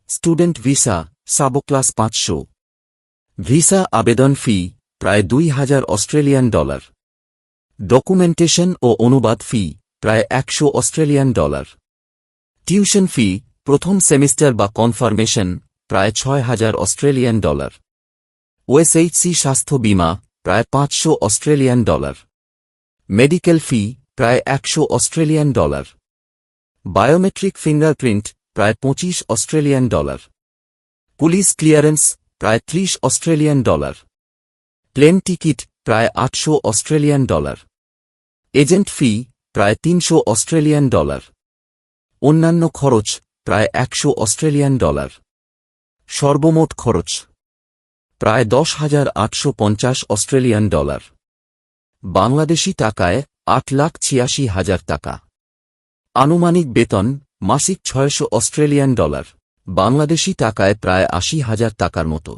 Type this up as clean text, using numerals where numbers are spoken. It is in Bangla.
Student visa subclass 500। ভিসা আবেদন ফি প্রায় 2000 অস্ট্রেলিয়ান ডলার। ডকুমেন্টেশন ও অনুবাদ ফি প্রায় 100 অস্ট্রেলিয়ান ডলার। টিউশন ফি প্রথম সেমিস্টার বা কনফার্মেশন প্রায় 6000 অস্ট্রেলিয়ান ডলার। ওএসএইচসি স্বাস্থ্য বীমা প্রায় 500 অস্ট্রেলিয়ান ডলার। মেডিকেল ফি প্রায় 100 অস্ট্রেলিয়ান ডলার। বায়োমেট্রিক ফিঙ্গারপ্রিন্ট প্রায় 25 অস্ট্রেলিয়ান ডলার। পুলিশ ক্লিয়ারেন্স প্রায় 30 অস্ট্রেলিয়ান ডলার। প্লেন টিকিট প্রায় 800 অস্ট্রেলিয়ান ডলার। এজেন্ট ফি প্রায় 300 অস্ট্রেলিয়ান ডলার। অন্যান্য খরচ প্রায় 100 অস্ট্রেলিয়ান ডলার। সর্বমোট খরচ প্রায় 10,850 অস্ট্রেলিয়ান ডলার। বাংলাদেশি টাকায় 8,86,000 টাকা। আনুমানিক বেতন মাসিক 600 অস্ট্রেলিয়ান ডলার, বাংলাদেশি টাকায় প্রায় 80,000 টাকার মতো।